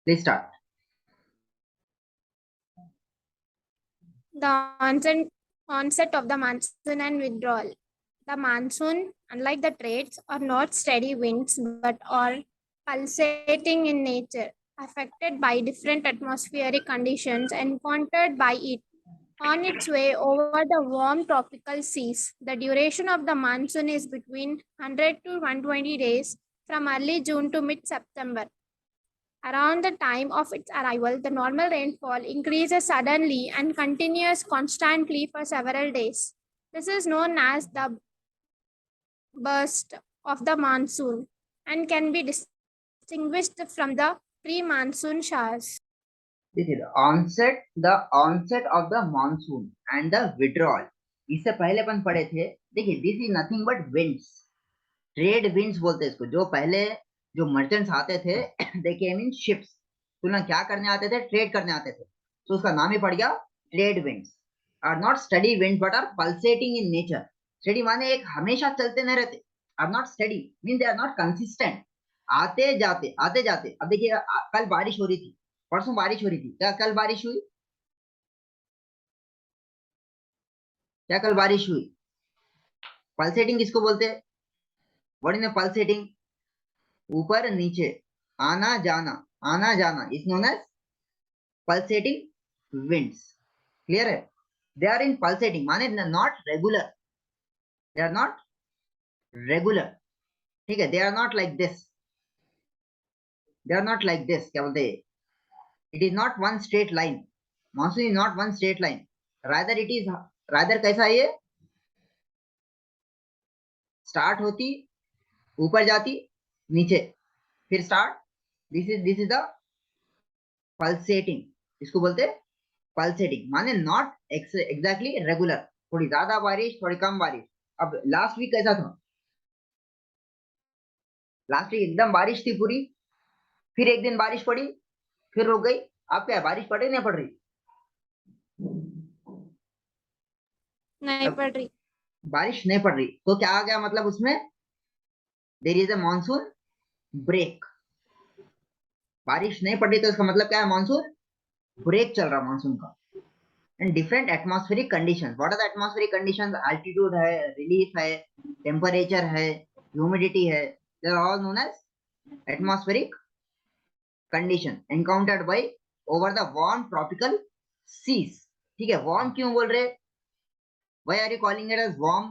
Please start. The onset of the monsoon and withdrawal. The monsoon, unlike the trades, are not steady winds but are pulsating in nature, affected by different atmospheric conditions encountered by it. On its way over the warm tropical seas, the duration of the monsoon is between 100 to 120 days from early June to mid September. Around the time of its arrival, the normal rainfall increases suddenly and continues constantly for several days. This is known as the burst of the monsoon and can be distinguished from the pre-monsoon showers. This is the onset of the monsoon and the withdrawal. इससे पहले अपन पढ़े थे, देखिए this is nothing but winds, trade winds बोलते हैं इसको। जो पहले जो मर्चेंट्स आते थे दे केम इन शिप्स, तो ना क्या करने आते थे, ट्रेड करने आते थे, तो उसका नाम ही पड़ गया trade winds. Are not steady winds but are pulsating in nature. Steady माने एक हमेशा चलते नहीं रहते, are not steady mean they are not consistent, आते जाते आते जाते। अब देखिए कल बारिश हो रही थी, परसों बारिश हो रही थी, क्या कल बारिश हुई? क्या कल बारिश हुई? पल्सेटिंग किसको बोलते हैं? What is pulsating? ऊपर नीचे, आना जाना is known as pulsating winds. Clear है? दे आर इन पल्सेटिंग माने not regular, they are not regular, ठीक है? They are not like this, they are not like this, क्या बोलते हैं? It is not one straight line, monsoon is not one straight line, rather it is, rather कैसा है ये? Start होती, ऊपर जाती, नीचे, फिर start, this is the pulsating. इसको बोलते पल्सेटिंग माने नॉट एग्जैक्टली रेगुलर, थोड़ी ज्यादा बारिश थोड़ी कम बारिश। अब लास्ट वीक कैसा था? लास्ट वीक एकदम बारिश थी पूरी, फिर एक दिन बारिश पड़ी, फिर रुक गई। अब क्या है, बारिश पड़ रही नहीं पड़ रही? नहीं पड़ रही। बारिश नहीं पड़ रही, तो क्या आ गया मतलब उसमें? There is a monsoon break. बारिश नहीं पड़ रही तो इसका मतलब क्या है? मानसून ब्रेक चल रहा मानसून का। And different atmospheric conditions, what are the atmospheric conditions? Altitude है, रिलीफ है, टेम्परेचर है, ह्यूमिडिटी है, they are all known as atmospheric condition encountered by over the warm tropical seas. ठीक है, वार्म क्यों बोल रहे? Why are you calling it as warm?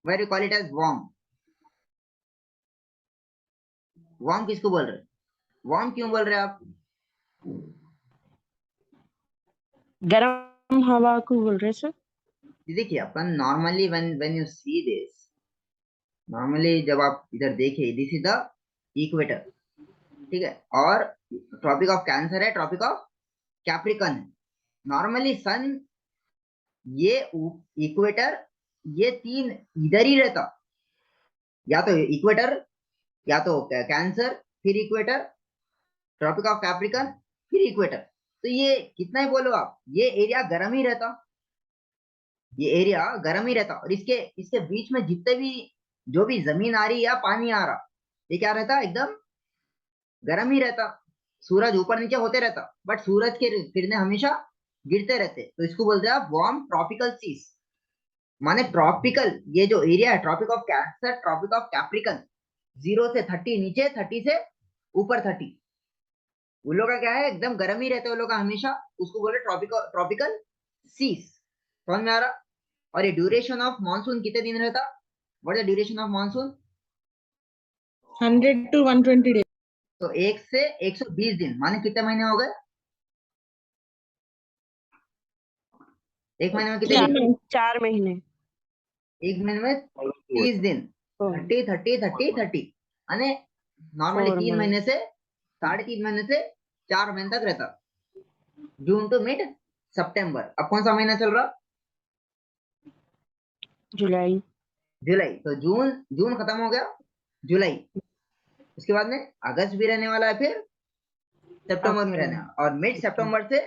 Why you call it as warm? Warm किसको बोल रहे? वार्म क्यों बोल रहे आप? गर्म हवा को बोल रहे सर। देखिए अपन normally when you see this, normally जब आप इधर देखें, दिस इज द इक्वेटर, ठीक है, और ट्रॉपिक ऑफ कैंसर है, ट्रॉपिक ऑफ कैप्रिकन है। नॉर्मली सन, ये इक्वेटर, ये तीन इधर ही रहता, या तो इक्वेटर, या तो कैंसर, फिर इक्वेटर, ट्रॉपिक ऑफ कैप्रिकन, फिर इक्वेटर। तो ये कितना ही बोलो आप, ये एरिया गर्म ही रहता, ये एरिया गर्म ही रहता। और इसके इसके बीच में जितने भी जो भी जमीन आ रही या पानी आ रहा, ये क्या रहता? एकदम गर्म ही रहता। सूरज ऊपर नीचे होते रहता, बट सूरज के किरणें हमेशा गिरते रहते, तो इसको बोलते हैं आप वार्म ट्रॉपिकल सीज। माने ट्रॉपिकल, ये जो एरिया है tropic of cancer, tropic of capricorn, 0 से 30 नीचे, 30 से ऊपर 30, उन लोग का क्या है, एकदम गर्म ही रहते हैं उन लोग का हमेशा, उसको बोले ट्रॉपिकल सीज। समझ में आ रहा? और ये ड्यूरेशन ऑफ मानसून कितने दिन रहता? What is the duration of monsoon? 100 to 120 days। तो 1 से 120 दिन, माने कितने महीने हो गए? एक महीने में कितने दिन? 4 महीने। एक महीने में 30 दिन, 30 30 30 30, माने नॉर्मली 3 महीने से 3.5 महीने से 4 महीने तक रहता, जून टू मिड सितंबर। अब कौन सा महीना चल रहा? जुलाई। जुलाई। तो जून, जून खत्म हो गया, जुलाई, उसके बाद में अगस्त भी रहने वाला है, फिर सितंबर में रहने वाला, और मिड सितंबर से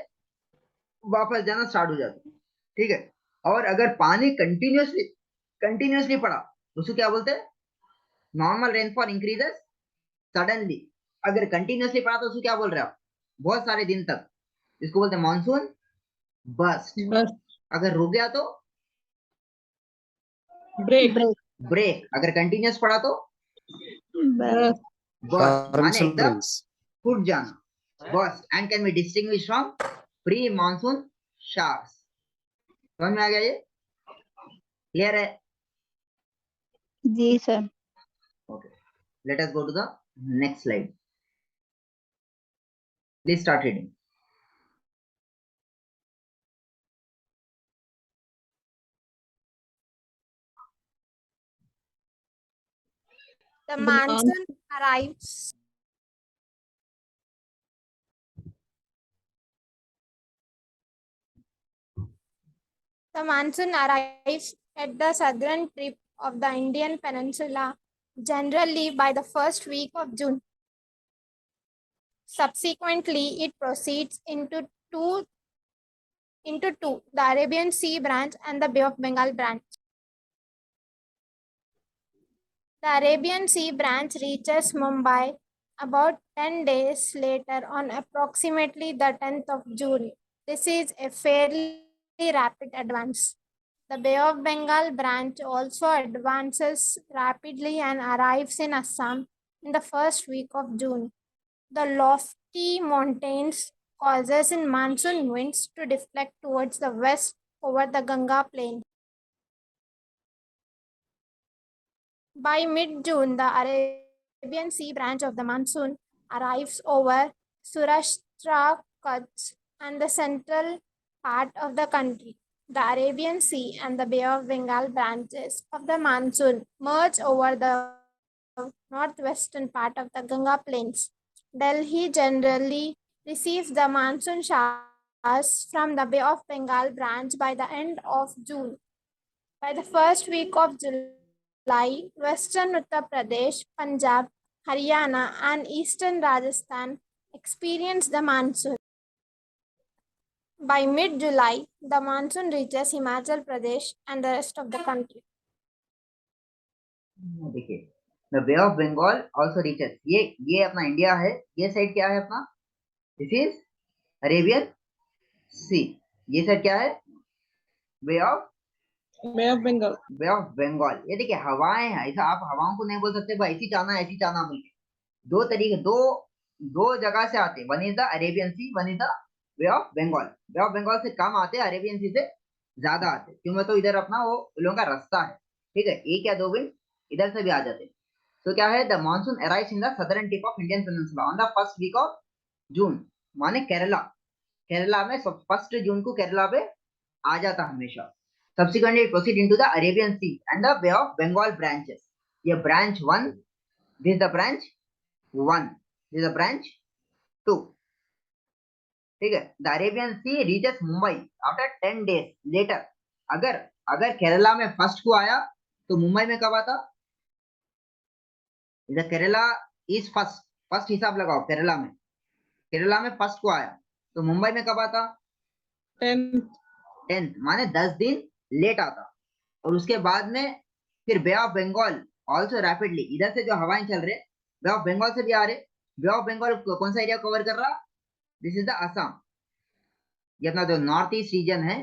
वापस जाना स्टार्ट हो जाता, ठीक है। और अगर पानी कंटिन्यूसली पड़ा, उसको क्या बोलते हैं? नॉर्मल रेनफॉल इंक्रीजेस सडनली, अगर कंटिन्यूसली पड़ा तो उसको क्या बोल रहे हैं आप, बहुत सारे दिन तक, इसको बोलते हैं मानसून बस्ट। बस अगर रुक गया तो ब्रेक ब्रेक। अगर कंटिन्यूस पड़ा तो बस बस्ट, माने torrential एकदम rains. फूट जाना, burst, and can be distinguish from pre monsoon showers. समझ में आ गया ये? क्लियर है? जी sir. Okay, let us go to the next slide. Please start reading. The The monsoon arrives. The monsoon arrives at the southern tip of the Indian peninsula, generally by the first week of June. Subsequently, it proceeds into two, the Arabian Sea branch and the Bay of Bengal branch. The Arabian Sea branch reaches Mumbai about 10 days later on approximately the 10th of June. This is a fairly rapid advance. The Bay of Bengal branch also advances rapidly and arrives in Assam in the first week of June. The lofty mountains causes in monsoon winds to deflect towards the west over the Ganga plain. By mid-June, the Arabian Sea branch of the monsoon arrives over Surashtra, Kutch, and the central part of the country. The Arabian Sea and the Bay of Bengal branches of the monsoon merge over the northwestern part of the Ganga plains. Delhi generally receives the monsoon showers from the Bay of Bengal branch by the end of June. By the first week of July, western Uttar Pradesh, Punjab, Haryana, and eastern Rajasthan experience the monsoon. By mid-July, the monsoon reaches Himachal Pradesh and the rest of the country. देखिए, the Bay of Bengal also reaches, ये अपना India है, ये side क्या है अपना, this is Arabian सी, ये side क्या है, bay of Bengal. Bay of Bengal. ये देखिए हवाएं हैं, ऐसा आप हवाओं को नहीं बोल सकते भाई ऐसी जाना बोल के, दो तरीके, दो जगह से आते, one is the Arabian sea, one is the bay of Bengal. Bay of Bengal से कम आते, अरेबियन सी से ज्यादा आते, क्यों मैं तो इधर अपना वो लोगों का रास्ता है, ठीक है, एक या दो विंड इधर से भी आ जाते। तो क्या है, the monsoon arrives in the southern tip of Indian peninsula on the first week of June, माने केरला में फर्स्ट जून को केरला पे आ जाता हमेशा। Subsequently, it proceed into the Arabian Sea and the Bay of Bengal branches. ये branch 1, this is the branch 1, this is the branch 2, ठीक है। The Arabian Sea reaches Mumbai after 10 days later. अगर केरला में first को आया तो मुंबई में कब आता, इधर केरला इज फर्स्ट हिसाब लगाओ, केरला में फर्स्ट को आया तो मुंबई में कब आता, 10th, माने 10 दिन लेट आता। और उसके बाद में फिर बे ऑफ बंगाल ऑल्सो रैपिडली, इधर से जो हवाएं चल रहे बे ऑफ बंगाल से भी आ रहे। बे ऑफ बंगाल कौन सा एरिया कवर कर रहा, दिस इज द असम, ये अपना जो नॉर्थ ईस्ट रीजन है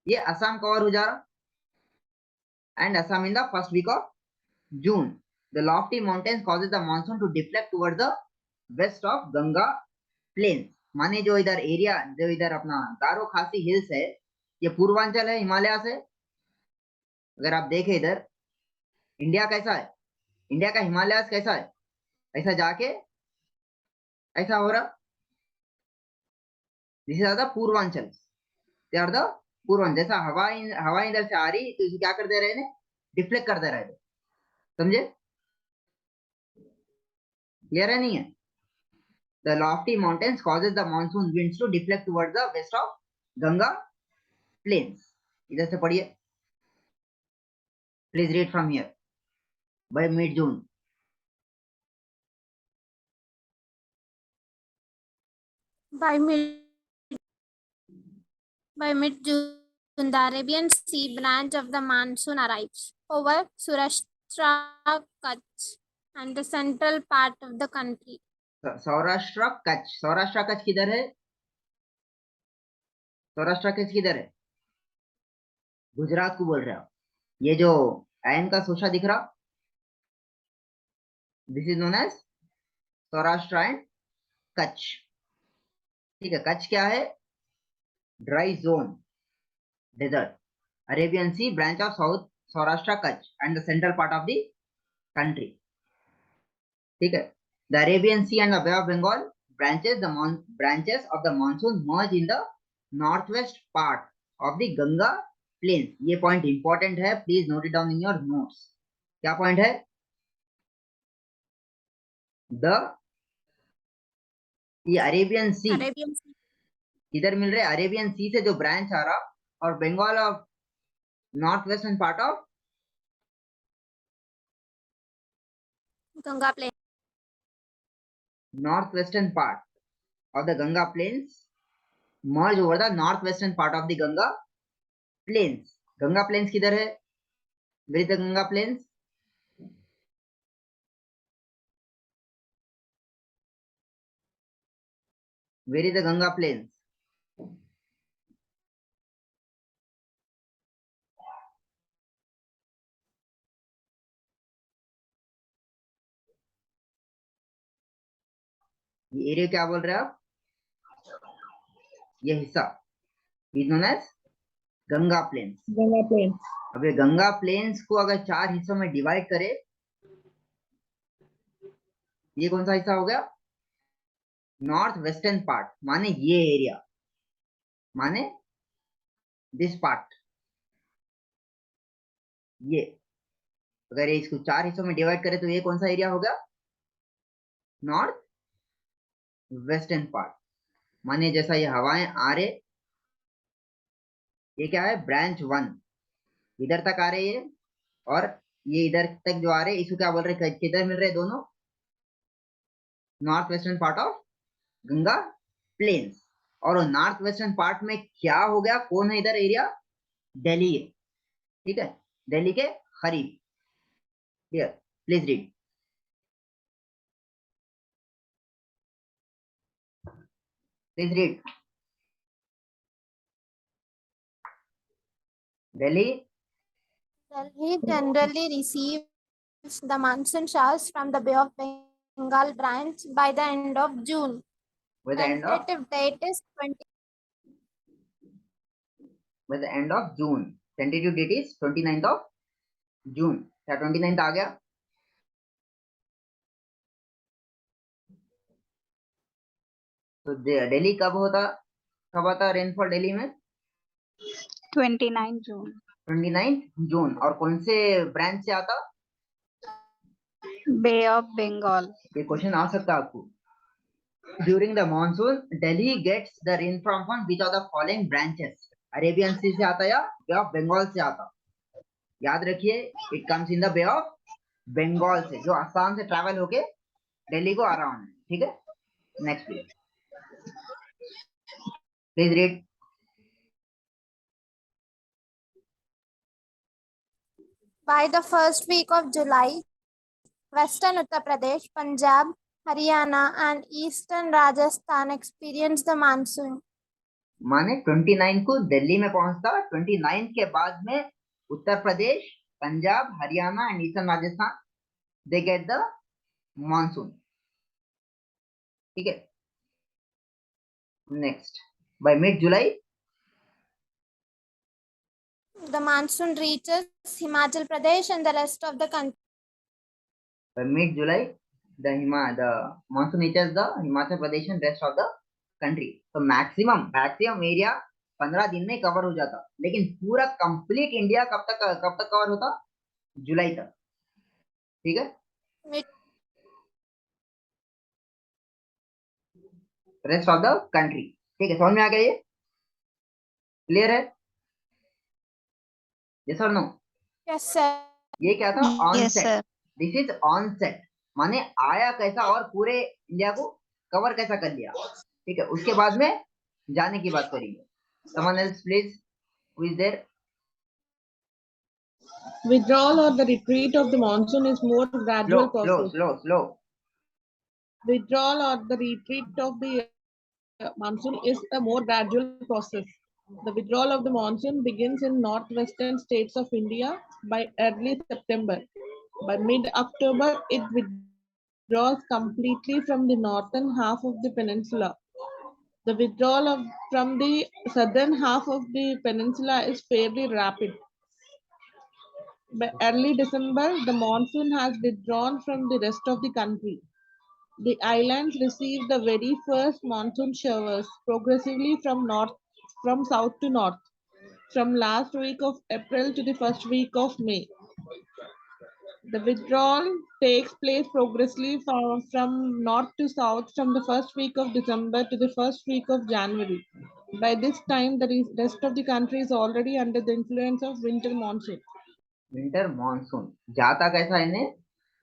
ये असम कवर हो जा रहा। And Assam in the first week of June, the lofty mountains causes the monsoon to deflect toward the west of Ganga plains, माने जो इधर एरिया, जो इधर अपना गारो खासी हिल्स है, ये पूर्वांचल है हिमालय से। अगर आप देखें इधर इंडिया कैसा है, इंडिया का हिमालय कैसा है, ऐसा जाके ऐसा हो रहा, this is the Purvanchal, they are the Purvanchal. जैसा हवा इधर से आ रही तो इसे क्या कर दे रहे हैं, डिफ्लेक्ट कर दे रहे थे, समझे? क्लियर है नहीं है? The lofty mountains causes the monsoon winds to deflect towards the west of Ganga plains. इधर से पढ़िए, please read from here. By mid-June. By mid-June, the Arabian Sea branch of the monsoon arrives over Surashtra, Kutch, and the central part of the country. Saurashtra Kutch, Saurashtra Kutch किधर है? सौराष्ट्र कच्छ किधर है? गुजरात को बोल रहे हो। ये जो एन का सोशा दिख रहा, this is known as Saurashtra and Kutch. ठीक है, कच्छ क्या है? Dry zone, desert. Arabian sea branch of south Saurashtra Kutch and the central part of the country. ठीक है, the Arabian sea and the bay of Bengal branches of the monsoon merge in the northwest part of the Ganga plains। ये point important है, please note it down in your notes. क्या point है? The ये Arabian सी Arabian Sea, इधर मिल रहे, Arabian Sea से जो branch आ रहा, और Bengal of north western part of Ganga Plain, north western part of the Ganga plains merge over the northwestern part of the Ganga plains। Ganga plains किधर है? Where is the Ganga plains? Where is the Ganga plains? ये area क्या बोल रहे हैं आप? ये हिस्सा is known as Ganga plains. Ganga Plains. अब ये गंगा प्लेन्स को अगर 4 हिस्सों में डिवाइड करें, ये कौन सा हिस्सा हो गया? नॉर्थ वेस्टर्न पार्ट, माने ये एरिया, माने दिस पार्ट। ये अगर इसको 4 हिस्सों में डिवाइड करें तो ये कौन सा एरिया होगा? North western part. माने जैसा ये हवाएं आ रहे, ये क्या है? ब्रांच 1 इधर तक आ रही है, और ये इधर तक जो आ रहे, इसको क्या बोल रहे? किधर मिल रहे दोनों? North western part of Ganga plains. और नॉर्थ वेस्टर्न पार्ट में क्या हो गया? कौन है इधर एरिया? दिल्ली है। ठीक है, दिल्ली के करीब। Here please read. Please read. Delhi Delhi generally receives the monsoon showers from the Bay of Bengal branch by the end of June. by the end of Tentative date is 20. by the end of June। tentative date is 29th of June। क्या 29th आ गया? तो दिल्ली कब आता rainfall Delhi में? 29 जून। 29 जून। और कौन से branch से आता? Bay of Bengal. ये क्वेश्चन आ सकता है आपको। During the monsoon Delhi gets the rain from which of the following branches? Arabian Sea से आता या बे ऑफ बंगाल से आता? याद रखिए, it comes in the bay of Bengal से, जो आसाम से ट्रैवल होके दिल्ली को आ रहा हूं। ठीक है, next please read. By the first week of July, Western Uttar Pradesh, Punjab, Haryana, and Eastern Rajasthan experience the monsoon. माने 29 को दिल्ली में पहुंचता, 29 के बाद में Uttar Pradesh, Punjab, Haryana and eastern Rajasthan they get the monsoon. ठीक है, next by mid July The monsoon reaches Himachal Pradesh and the rest of the country. by mid July the monsoon reaches the Himachal Pradesh and rest of the country। तो maximum area 15 दिन में cover हो जाता, लेकिन पूरा complete India कब तक cover होता? जुलाई तक। ठीक है, रेस्ट ऑफ द कंट्री। ठीक है, समझ में आ गया? ये क्लियर है? यस और नो? Yes, sir. ये क्या था? Yes, onset. sir. This is onset, माने आया कैसा और पूरे इंडिया को कवर कैसा कर लिया। ठीक है, उसके बाद में जाने की बात करेंगे। Someone else please, who is there? Withdrawal or the retreat of the monsoon is more gradual process. Slow. Withdrawal or the retreat of the monsoon is a more gradual process. The withdrawal of the monsoon begins in northwestern states of India by early September. By mid-October, it withdraws completely from the northern half of the peninsula. The withdrawal from the southern half of the peninsula is fairly rapid. By early December, the monsoon has withdrawn from the rest of the country. The islands receive the very first monsoon showers progressively from south to north, from last week of April to the first week of May. The withdrawal takes place progressively from north to south from the first week of December to the first week of January. By this time, the rest of the country is already under the influence of winter monsoon. Winter monsoon जाता कैसा इन्हें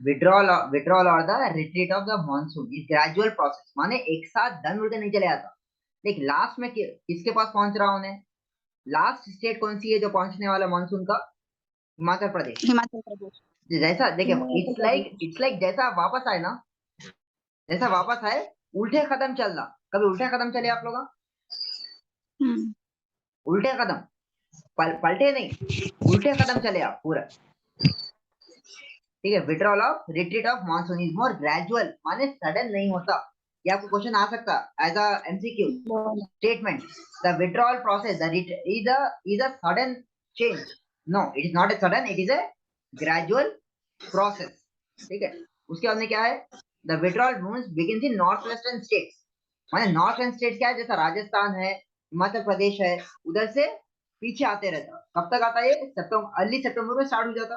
withdrawal और the retreat of the monsoon is gradual process, माने एक साथ done उड़ के नहीं चले आता, लेकिन लास्ट में किसके पास पहुंच रहा उन्हें? लास्ट स्टेट कौन सी है जो पहुंचने वाला मानसून का? हिमाचल प्रदेश। हिमाचल प्रदेश। जैसा देखिए, इट्स लाइक जैसा वापस आए ना, जैसा वापस आए उल्टे कदम चल रहा। कभी उल्टे कदम चले आप लोग? उल्टे कदम, पलटे नहीं, उल्टे कदम चले आप पूरा, ठीक है। Withdrawal of retreat of monsoon is more gradual, माने सडन नहीं होता। ये आपको क्वेश्चन आ सकता as a MCQ statement. The withdrawal process is a sudden change. No, it is not a sudden, it is a gradual process, ठीक है। उसके बाद में क्या है? The withdrawal moves begins in north western states, माने नॉर्थ वेस्टर्न स्टेट्स क्या है? जैसा राजस्थान है, हिमाचल प्रदेश है, उधर से पीछे आते रहता। कब तक आता है? सितंबर, अर्ली सितंबर में स्टार्ट हो जाता।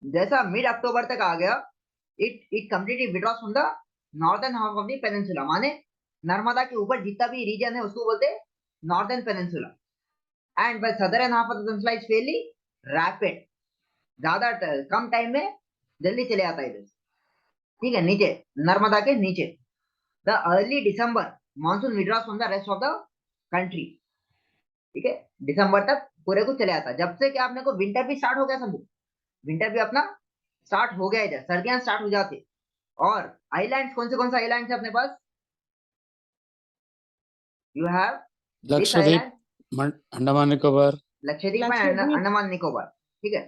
जैसा मिड अक्टूबर तक आ गया, it completely withdraws from the northern half of the peninsula, माने नर्मदा के ऊपर जितना भी रीजन है उसको बोलते हैं northern peninsula. And by southern half of the peninsula is fairly rapid, ज्यादा कम टाइम में जल्दी चले आता है इधर, ठीक है, नीचे नर्मदा के नीचे। The early December monsoon withdraws from the rest of the country, ठीक है। दिसंबर तक पूरे को चले आता। जब से क्या आपने को विंटर भी स्टार्ट हो गया, समझो विंटर भी अपना स्टार्ट हो गया, इधर सर्दियां स्टार्ट हो जाती। और आइलैंड्स कौन सा आइलैंड है अपने पास? You have Lakshadweep, Andaman Nicobar. Lakshadweep and Andaman Nicobar, ठीक है।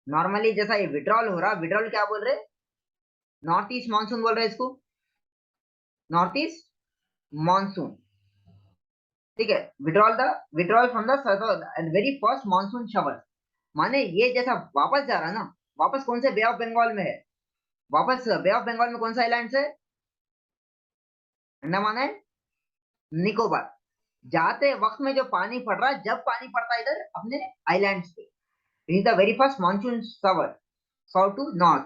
नॉर्मली जैसा ये विड्रॉल हो रहा, विड्रॉल क्या बोल रहे? नॉर्थ ईस्ट मानसून बोल रहे इसको, नॉर्थ ईस्ट मानसून, ठीक है। Withdrawal from the very first monsoon shower, माने ये जैसा वापस जा रहा ना, वापस कौन से बे ऑफ बंगाल में है? वापस बे ऑफ बंगाल में कौन सा आइलैंड है? अंडमान एंड निकोबार। जाते वक्त में जो पानी पड़ रहा है, जब पानी पड़ता है इधर अपने आइलैंड्स पे, is the very first monsoon shower south to north.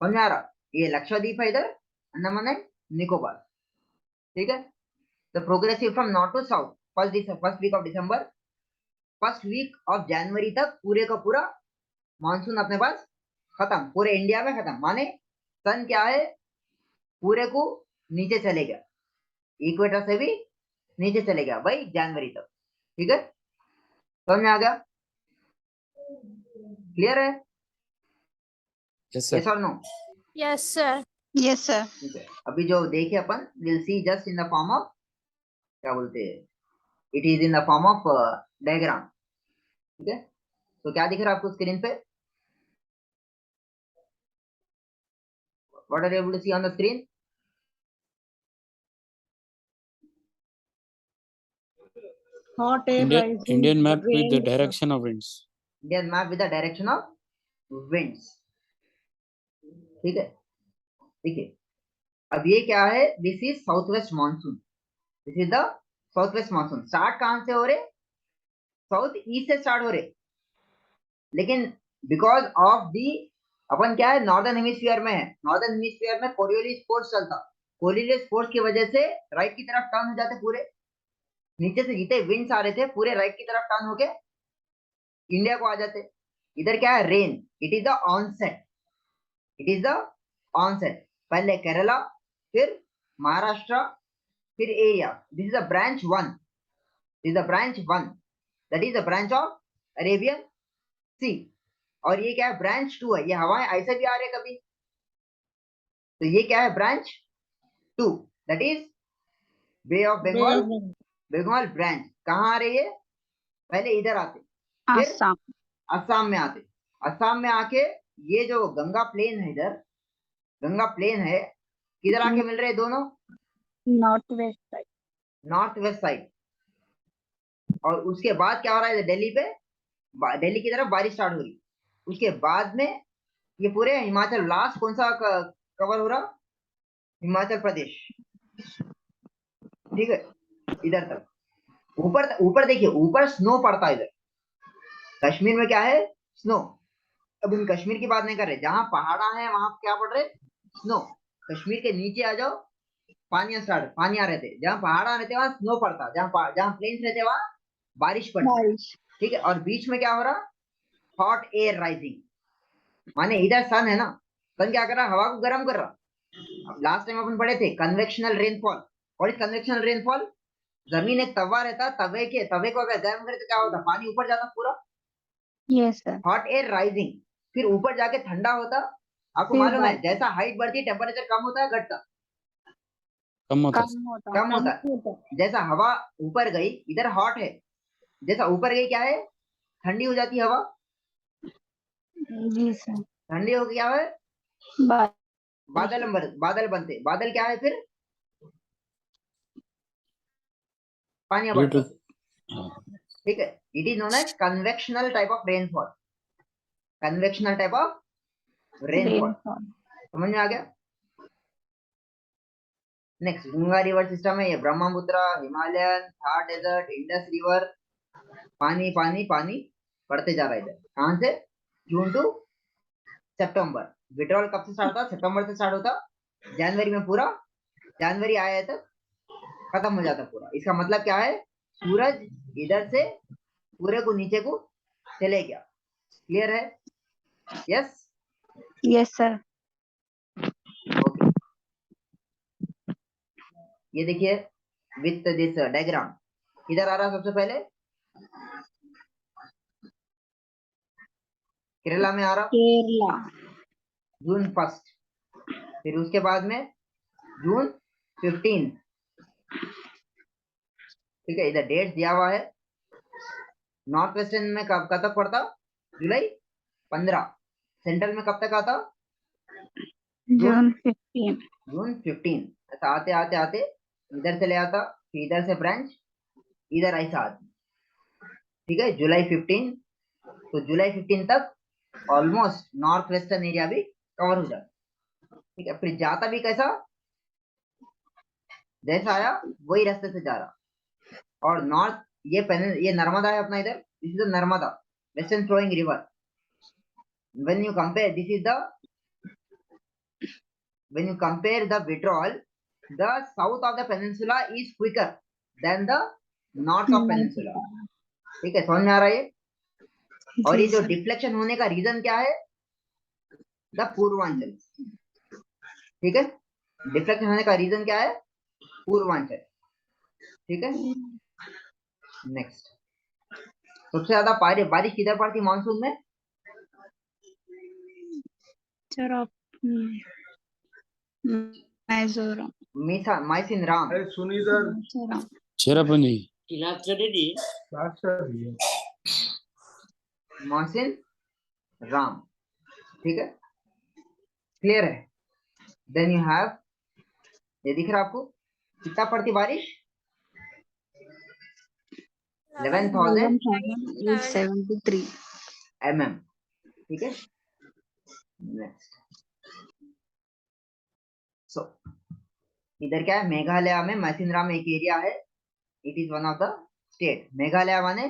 समझ आ रहा? ये लक्षद्वीप है इधर, अंडमान एंड निकोबार, ठीक है। The progressive from north to south, first week of December, first week of January तक पूरे का पूरा मानसून अपने पास खत्म, पूरे इंडिया में खत्म। माने सन क्या है, पूरे को नीचे चले गया, इक्वेटर से भी नीचे चले गया भाई जनवरी तक, ठीक है। समझ में आ गया? क्लियर है? यस और no? Yes, sir. Yes sir. ठीक है। अभी जो देखे अपन, will see just in the form of, क्या बोलते हैं, it is in the form of diagram, ठीक है। तो क्या दिख रहा है आपको स्क्रीन पे? What are you able to see on the screen? Hot air rising. Indian map with the rain, direction of winds. Indian map with the direction of winds, ठीक है। देखिए अब ये क्या है? This is south west monsoon, this is the south west monsoon. Start कहां से हो रहे? साउथ ईस्ट से स्टार्ट हो रहे, लेकिन बिकॉज ऑफ दी अपन क्या है, नॉर्दर्न हेमिस्फीयर में है, नॉर्दर्न हेमिस्फीयर में कोरियोलिस फोर्स चलता, कोरियोलिस फोर्स की वजह से राइट की तरफ टर्न हो जाते पूरे, नीचे से जितने विंड्स आ रहे थे पूरे राइट की तरफ टर्न होके इंडिया को आ जाते। इधर क्या है? Rain, it is the onset, it is the onset. पहले केरला, फिर महाराष्ट्र, फिर area. This is the branch 1, this is the branch 1, that is the branch of Arabian Sea. और ये क्या है? ब्रांच 2 है। ये हवाएं ऐसे भी आ रहे कभी, तो ये क्या है, branch 2, that is bay of Bay Bengal, of Bengal. Bengal branch. कहाँ आ रही है, पहले इधर आते, फिर Assam. असम में आते, असम में आके ये जो गंगा प्लेन है, इधर गंगा प्लेन है, किधर आके मिल रहे हैं दोनों, Northwest side. North west side. और उसके बाद क्या हो रहा है, दिल्ली पे, दिल्ली की तरफ बारिश स्टार्ट हो रही। उसके बाद में ये पूरे हिमाचल, लास्ट कौन सा कवर हो रहा, हिमाचल प्रदेश, ठीक है, इधर तक। ऊपर ऊपर देखिए, ऊपर स्नो पड़ता है इधर, कश्मीर में क्या है, स्नो। अब हम कश्मीर की बात नहीं कर रहे, जहां पहाड़ा है वहां क्या पड़ रहे, स्नो। कश्मीर के नीचे आ जाओ, पानिया रहते, जहाँ पहाड़ा रहते वहां स्नो पड़ता, जहाँ प्लेन्स रहते वहां बारिश पड़ती, बारिश. ठीक है। और बीच में क्या हो रहा, हॉट एयर राइजिंग, माने इधर सन है ना, सन क्या कर रहा, हवा को गर्म कर रहा। अब लास्ट टाइम अपन पढ़े थे कन्वेक्शनल रेनफॉल, और इस कन्वेक्शनल रेनफॉल, जमीन एक तवा रहता, तवे को अगर गर्म करे तो क्या होता, पानी ऊपर जाता पूरा, Yes, sir. Hot air rising, फिर ऊपर जाके ठंडा होता। आपको फिर मालूम है, बारिश. जैसा हाइट बढ़ती है टेम्परेचर कम होता है, घटता, कम होता है। कम होता. कम होता है। जैसा हवा ऊपर गई, इधर हॉट है, जैसा ऊपर गई क्या है, ठंडी हो जाती है हवा, जी sir. ठंडी हो गया है, बारिश. बादल बनते, बादल क्या है फिर, पानी Due बढ़ता, to ठीक है। It is known as convectional type of rainfall, convectional type of rainfall, Rainfall. समझ में आ गया। नेक्स्ट, गंगा रिवर सिस्टम है, ये Brahmaputra, Himalayan, Thar desert, Indus river, पानी पानी पानी बढ़ते जा रहा है इधर, कहां से, जून टू सितंबर। विड्रॉल कब से स्टार्ट होता, सितंबर से स्टार्ट होता, जनवरी में पूरा, जनवरी आया तक खत्म हो जाता पूरा। इसका मतलब क्या है, सूरज इधर से पूरे को नीचे को चले गया, क्लियर है, यस, Yes, sir. ओके। ये देखिए विथ दिस डायग्राम, इधर आ रहा सबसे पहले केरला में आ रहा, Kerala. जून 1, फिर उसके बाद में जून 15, ठीक है, इधर डेट दिया हुआ है। नॉर्थ वेस्टर्न में कब तक पड़ता, जुलाई 15, सेंट्रल में कब तक आता, June 15. जून 15। ऐसा आते आते आते इधर से ले आता, फिर इधर से ब्रांच इधर ऐसा आती, ठीक है, जुलाई 15। तो जुलाई 15 तक ऑलमोस्ट नॉर्थ वेस्टर्न एरिया भी कवर हो जाता, ठीक है। फिर जाता भी कैसा, जैसा आया वही रास्ते से जा रहा। और नॉर्थ, ये नर्मदा है अपना इधर, this is the Narmada, western flowing river. When you compare, this is the, when you compare the withdrawal, the south of the peninsula is quicker than the north of peninsula, ठीक है, समझ में आ रहा है ये। और ये जी जो sir. डिफ्लेक्शन होने का रीजन क्या है, द पूर्वांचल, ठीक है, डिफ्लेक्शन होने का रीजन क्या है, पूर्वांचल, ठीक है। नेक्स्ट, सबसे ज्यादा बारिश किधर पड़ती मानसून में, Sir, of Mizoram. माइसिन Ram, Mizoram. Cherrapunji. माइसिन Ram, ठीक है, क्लियर है। देन यू हैव, ये दिख रहा आपको कितना पड़ती बारिश, 11,000 11,873. mm, ठीक है। नेक्स्ट, सो इधर क्या है, मेघालय में मैसिनराम एक एरिया है, it is one of the state. Meghalaya माने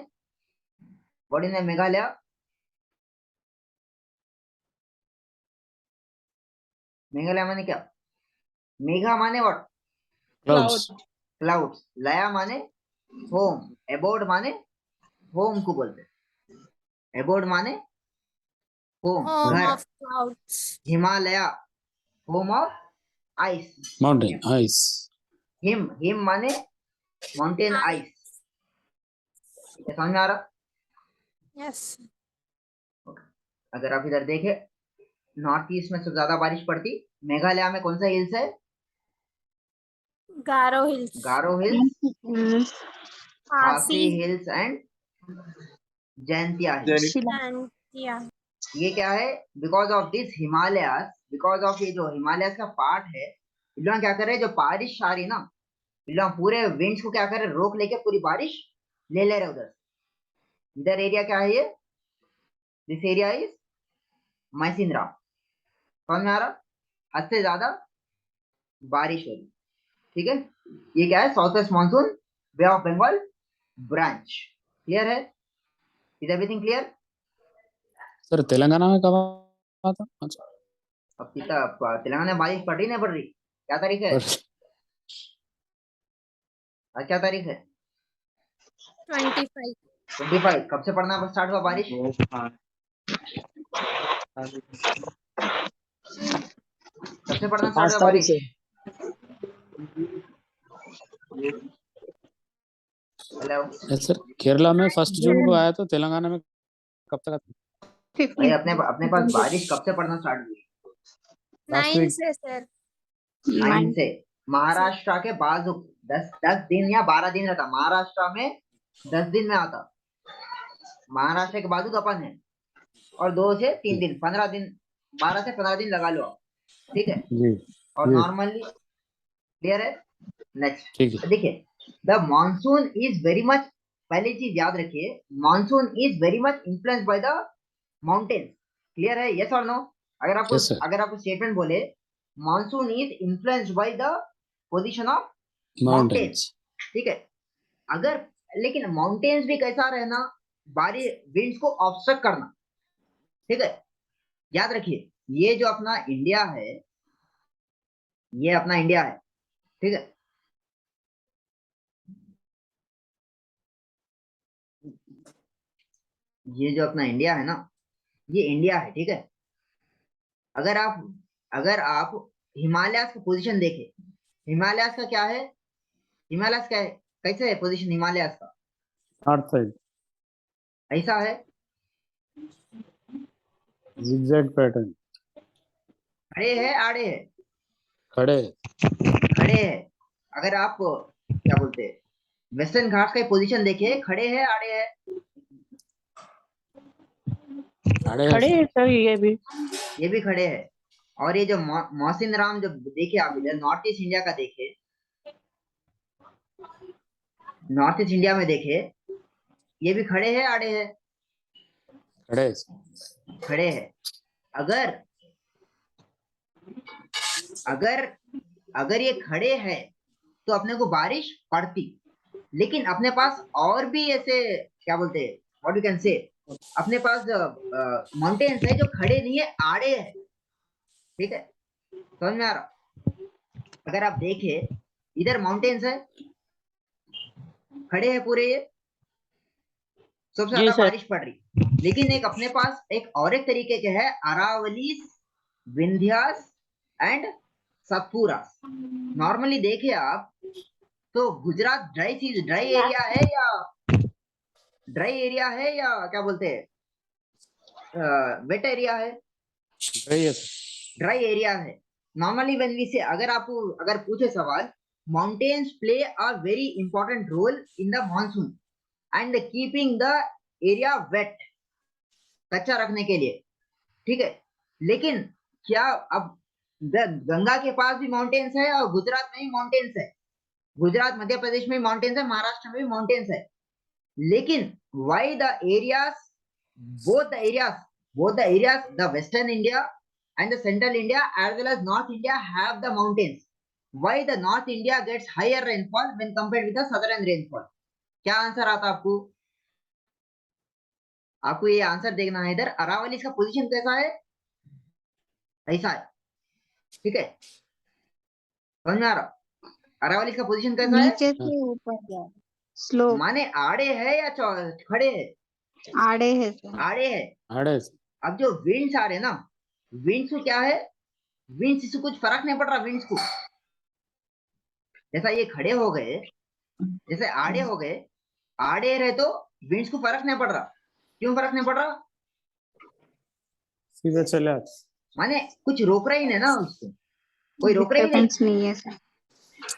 व्हाट इज मेघालय, मेघालय माने क्या, मेघा माने व्हाट, Clouds. क्लाउड्स, लया माने होम, एबोर्ड माने होम को बोलते हैं, एबोर्ड माने होम, Home घर। of clouds. Himalaya, home of ice, Mountain. Ice. Him माने माउंटेन आइस, समझ में आ रहा। Yes. अगर आप इधर देखें, नॉर्थ ईस्ट में सबसे ज्यादा बारिश पड़ती। मेघालय में कौन सा हिल्स है? Garo Hills. गारो हिल्स, खासी Khasi hills and Jaintia hills. and yeah. ये क्या है? Because of this Himalayas, because of ये जो हिमालयास का पार्ट है, इन लोग क्या कर रहे हैं, जो बारिश आ रही ना, इन लोग पूरे विंड्स को क्या कर रहे हैं, रोक लेके पूरी बारिश ले रहे उधर। इधर एरिया क्या है ये? This area is Mawsynram. समझ में आ रहा? हद से ज्यादा बारिश हो रही। ठीक है, ये क्या है? South west monsoon bay of Bengal branch. Clear है? Is everything clear? Sir Telangana में कब आता? अच्छा, अब कितना तेलंगाना में बारिश पड़ रही नहीं पड़ रही? क्या तारीख है? आज क्या तारीख है? 25. 25। कब से पड़ना स्टार्ट हुआ बारिश? कब से पड़ना स्टार्ट 5 हुआ तारीख बारिश? से। हेलो यस सर, केरला में 1 जून को आया, तो तेलंगाना में कब तक आता? भाई, अपने पास बारिश कब से पड़ना स्टार्ट हुई? Last 9 week. से sir. 9 से। महाराष्ट्र के बाजू 10 दिन या 12 दिन रहता। महाराष्ट्र में 10 दिन में आता। महाराष्ट्र के बाजू तो अपन है, और 2 से 3 दिन, 15 दिन, 12 से 15 दिन लगा लो आप। ठीक है, जी और जी, नॉर्मली क्लियर है? नेक्स्ट ठीक है। देखिए, the monsoon is very much, पहली चीज याद रखिए, monsoon is very much influenced by the mountains. Clear है? यस और नो? Yes sir. अगर आपको स्टेटमेंट बोले monsoon is influenced by the position of mountains, mountains. ठीक है, अगर, लेकिन माउंटेन्स भी कैसा रहना, बारी विंड्स को ऑब्स्ट्रक्ट करना। ठीक है, याद रखिए, ये जो अपना इंडिया है, ये अपना इंडिया है। ठीक है, ये जो अपना इंडिया है ना, ये इंडिया है। ठीक है, अगर आप हिमालयास का पोजीशन देखें, हिमालयास का क्या है? हिमालयास का है, कैसे है पोजीशन हिमालयास का? नॉर्थ साइड, ऐसा है, जिगजैग पैटर्न। खड़े है आड़े है? खड़े। खड़े है। अगर आप क्या बोलते हैं, वेस्टर्न घाट का पोजीशन देखिए, खड़े है आड़े है? खड़े हैं सर ये भी खड़े है। और ये जो मौसिन राम, जब देखे आप इधर नॉर्थ ईस्ट इंडिया का देखे, नॉर्थ ईस्ट इंडिया में देखे, ये भी खड़े है आड़े है? खड़े। खड़े है। अगर अगर अगर ये खड़े हैं तो अपने को बारिश पड़ती, लेकिन अपने पास और भी ऐसे क्या बोलते हैं, व्हाट यू कैन से, अपने पास माउंटेन्स है जो खड़े नहीं है, आड़े है। ठीक है, समझ में आ रहा? अगर आप देखें, इधर माउंटेन्स है, खड़े हैं पूरे, ये सबसे ज्यादा बारिश पड़ रही, लेकिन एक अपने पास एक और एक तरीके के है, अरावली, विंध्यास एंड सतपुरा। नॉर्मली देखे आप तो गुजरात ड्राई एरिया है या क्या बोलते हैं, वेट एरिया है? ड्राई एरिया है। नॉर्मली व्हेन वी से, अगर पूछे सवाल, mountains play a very important role in the monsoon and keeping the area wet, कच्चा रखने के लिए। ठीक है, लेकिन क्या अब गंगा के पास भी माउंटेन्स है और गुजरात में भी माउंटेन्स है, गुजरात मध्य प्रदेश में भी माउंटेन्स है, महाराष्ट्र में भी माउंटेन्स है, लेकिन why the areas, both the areas, the western India and the central India as well as North India have the mountains, why the North India gets higher rainfall when compared with the southern rainfall? क्या answer आता आपको? आपको ये answer देखना है। इधर अरावली का position कैसा है? ऐसा है। ठीक है, समझ में आ रहा? अरावली का पोजीशन कैसा है? नीचे से ऊपर स्लोप। माने आड़े है या खड़े है? आड़े है सर। आड़े है। आड़े। अब जो विंड्स आ रहे ना, विंड्स को क्या है, विंड्स से कुछ फर्क नहीं पड़ रहा विंड्स को। जैसा ये खड़े हो गए, जैसे आड़े हो गए, आड़े रहे तो विंड्स को फर्क नहीं पड़ रहा। क्यों फर्क नहीं पड़ रहा? सीधे चले आते। माने कुछ रोक रहा ही नहीं ना उसको, कोई रोक रहा ही नहीं, डिस्टर्बेंस नहीं है सर।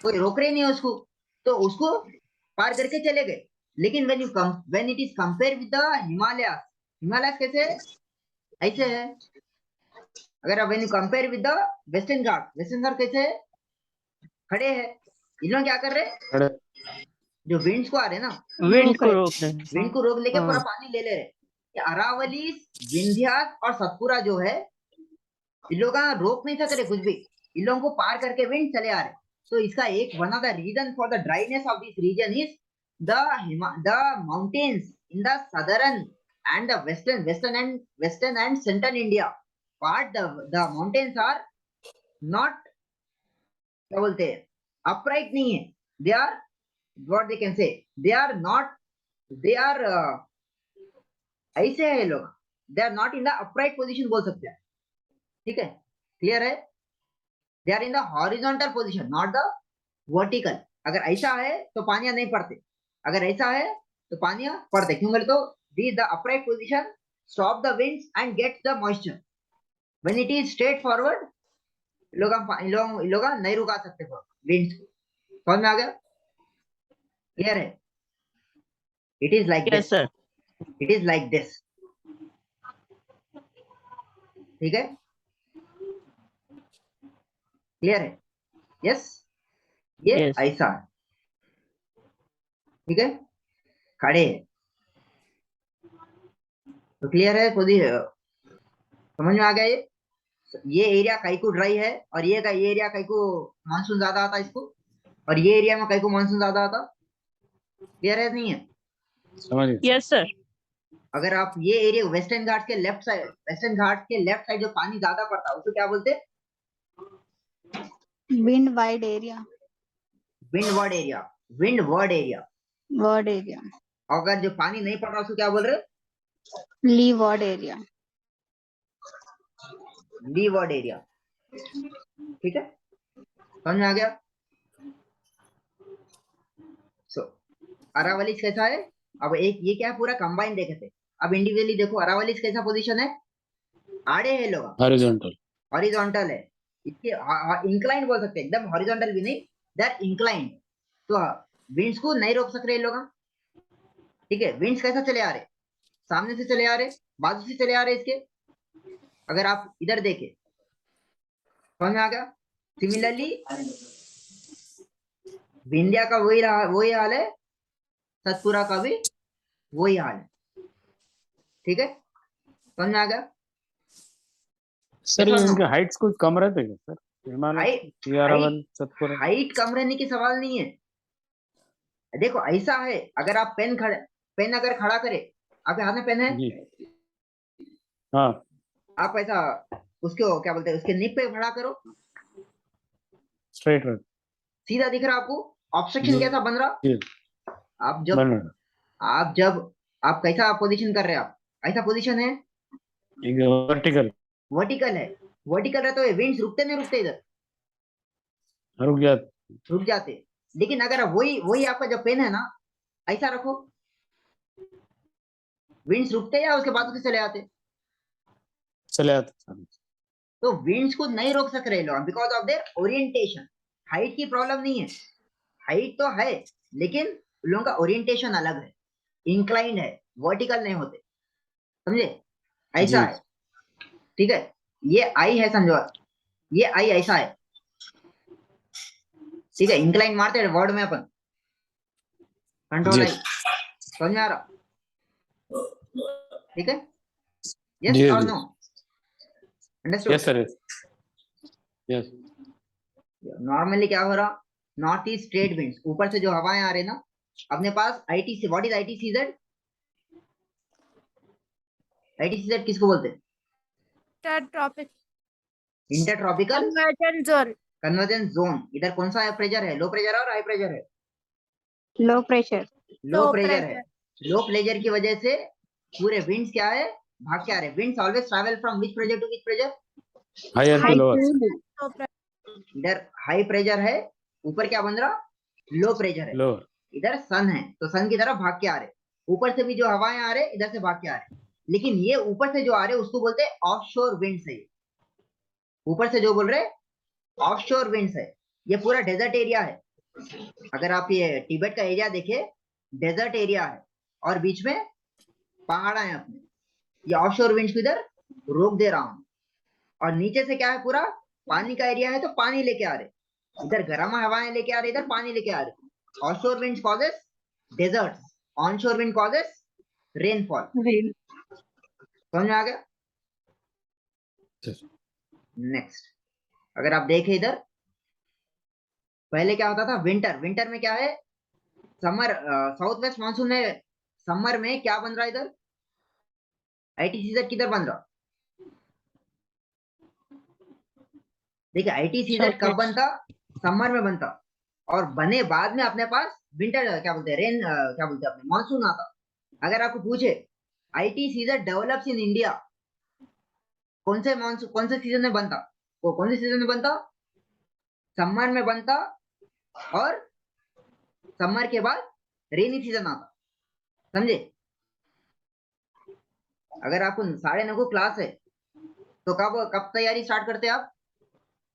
कोई रोक रहा ही नहीं है उसको, तो उसको पार करके चले गए। लेकिन when it is compare with the Himalaya, Himalaya कैसे है? ऐसे है। अगर when you compare with the western Ghat, western Ghat कैसे है? खड़े हैं। इन लोग क्या कर रहे हैं? खड़े जो विंड्स को आ रहे हैं ना, विंड को रोक रहे हैं। विंड को रोक लेके पूरा हाँ। पानी ले ले रहे। ये अरावली, विंध्यास और सतपुरा जो है, इन लोग का रोक नहीं सक रहे कुछ भी, इन लोगों को पार करके विंड चले आ रहे। तो इसका एक one of the reason for the dryness of this region is the mountains in the southern and the western and central India part, the mountains are not, क्या बोलते हैं, अपराइट नहीं है, they are what they can say, they are not, they are ऐसे है ये लोग, they are not in the upright position बोल सकते हैं। ठीक है, क्लियर है? They are in the horizontal position, not the vertical. अगर ऐसा है तो पानियां नहीं पड़ते, अगर ऐसा है तो पानियां पड़ते। क्यों बोले तो the the upright position stop the winds and get the moisture. When it is straight forward, लोग नहीं रुका सकते विंड्स को। समझ में आ गया? क्लियर है? It is like yes this, sir. It is like this. ठीक है, क्लियर है? यस, ये Yes. ऐसा है। ठीक है, खड़े है तो क्लियर है? समझ में आ गया? ये एरिया कई को ड्राई है, और ये एरिया कई को मानसून ज्यादा आता इसको, और ये एरिया में कई को मानसून ज्यादा आता। क्लियर है? नहीं है? समझ गए? Yes sir. अगर आप ये एरिया वेस्टर्न घाट के लेफ्ट साइड, वेस्टर्न घाट के लेफ्ट साइड जो पानी ज्यादा पड़ता है उसको क्या बोलते हैं? Wind wide area, windward area, windward area. Word area, अगर जो पानी नहीं पड़ रहा उसको क्या बोल रहे? Leeward area. Leeward area. ठीक है, समझ में आ गया? सो अरावलीज कैसा है? अब एक ये क्या है, पूरा कंबाइन देखे थे। अब इंडिविजुअली देखो, अरावलीज कैसा पोजीशन है? आड़े है लोग, हॉरिजॉन्टल। हॉरिजॉन्टल है। इसके इंक्लाइन बोल सकते हैं, एकदम हॉरिजॉन्टल भी नहीं, दे आर इंक्लाइन। तो विंड्स को नहीं रोक सक रहे लोग। ठीक है, विंड्स कैसा चले आ रहे? सामने से चले आ रहे, बाजू से चले आ रहे इसके। अगर आप इधर देखे, समझ में आ गया? सिमिलरली विंध्या का वही हाल है, सतपुरा का भी वही हाल है। ठीक है, समझ में आ गया? Sir Yes or no? इनके हाइट्स कुछ कम रहते हैं क्या सर? हिमालय, ये अरावली, सतपुरा। हाइट कम रहने की सवाल नहीं है। देखो ऐसा है, अगर आप पेन अगर खड़ा करे, आपके हाथ में पेन है, जी हाँ, आप ऐसा उसको क्या बोलते हैं, उसके निप पे खड़ा करो, स्ट्रेट रहे। सीधा दिख रहा आपको? ऑब्स्ट्रक्शन जी। कैसा बन रहा? जी आप जब बन रहा आप कैसा पोजीशन कर रहे हैं, आप ऐसा पोजीशन है, है वर्टिकल, वर्टिकल है। वर्टिकल रहते हुए विंड्स रुकते नहीं रुकते, इधर रुक जाते। रुक जाते। लेकिन अगर वही आपका जो पेन है ना, ऐसा रखो, विंड्स रुकते या उसके बाद उसे चले आते? चले आते। तो विंड्स को नहीं रोक सक रहे लोग because of their orientation. Height की प्रॉब्लम नहीं है, हाइट तो है, लेकिन उन लोगों का ओरिएंटेशन अलग है, इंक्लाइंड है, वर्टिकल नहीं होते। समझे? ऐसा जी। है। ठीक है, ये आई है, समझो, ये आई ऐसा है। ठीक है, इंक्लाइन मारते हैं वर्ड में अपन, कंट्रोल जी। आई। समझ में आ रहा? ठीक है, यस जी, और जी। No? Understood? Yes sir, yes. Normally क्या हो रहा, नॉर्थ ईस्ट ट्रेड विंड्स, ऊपर से जो हवाएं आ रही ना अपने पास, ITC, what is ITCZ? ITCZ किसको बोलते हैं? Intertropical intertropical convergence zone. Convergence zone. इधर कौन सा प्रेशर है? लो प्रेशर और हाई प्रेशर है? Low pressure, low Low pressure है। pressure. लो प्रेशर की वजह से पूरे विंड्स क्या है, भाग के आ रहे। Winds always travel from which pressure to which pressure? Higher to high lower. Low pressure. इधर हाई प्रेशर है, ऊपर क्या बन रहा, लो प्रेशर है। लोअर। इधर सन है तो सन की तरफ भाग के आ रहे, ऊपर से भी जो हवाएं आ रहे इधर से भाग के आ रहे। लेकिन ये ऊपर से जो आ रहे उसको बोलते हैं ऑफशोर विंड्स है। ऊपर से जो बोल रहे ऑफशोर विंड्स है, ये पूरा डेजर्ट एरिया है। अगर आप ये तिब्बत का एरिया देखे, डेजर्ट एरिया है और बीच में पहाड़ है अपने। ये ऑफशोर विंड्स को इधर रोक दे रहा हूं, और नीचे से क्या है, पूरा पानी का एरिया है, तो पानी लेके आ रहे, इधर गर्म हवाएं लेके आ रहे, इधर पानी लेके आ रहे। Offshore winds causes deserts, onshore wind causes rainfall. Rain. समझ में आ गया? नेक्स्ट, अगर आप देखें इधर, पहले क्या होता था, विंटर। विंटर में क्या है, समर, साउथ वेस्ट मानसून में समर में क्या बन रहा है इधर, आईटी सीजन किधर बन रहा। देखिए आईटी सीजन कब Southwest. बनता, समर में बनता, और बने बाद में अपने पास विंटर, क्या बोलते हैं, रेन, क्या बोलते हैं अपने, मानसून आता। अगर आपको पूछे IT season develops in India, कौन से मानसून, कौन से सीजन में बनता, वो कौन से सीजन में बनता, समर में बनता, और समर के बाद रेनी सीजन आता। समझे? अगर आपको 9:30 को क्लास है, तो कब कब तैयारी स्टार्ट करते आप?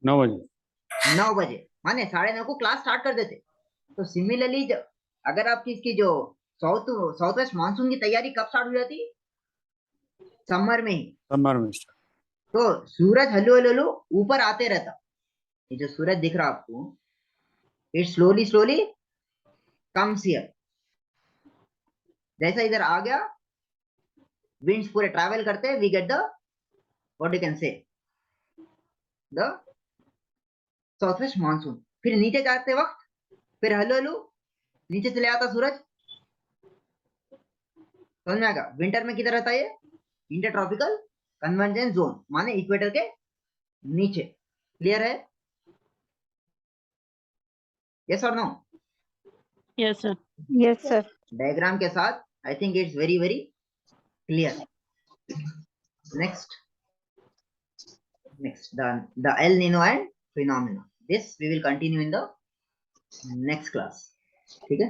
9 बजे। 9 बजे, माने 9:30 को क्लास स्टार्ट कर देते। तो सिमिलरली अगर आपकी इसकी जो साउथ वेस्ट मानसून की तैयारी कब स्टार्ट हो जाती, समर में ही। समर में start। तो सूरज हल्लू हल्लू ऊपर आते रहता, ये जो सूरज दिख रहा आपको, it slowly slowly comes here. जैसा इधर आ गया, विंड्स पूरे ट्रैवल करते, we get the, what you can say, the south west monsoon. फिर नीचे जाते वक्त फिर हल्लू हल्लू नीचे चले आता सूरज। समझ में आएगा? विंटर में किधर रहता है ये, इंटर ट्रॉपिकल कन्वर्जेंस जोन, माने इक्वेटर के नीचे। क्लियर है? यस और no? Yes, sir. Yes, sir. Diagram के साथ I think it's very very clear. Next, the El Nino and phenomena, this we will continue in the next class। ठीक है?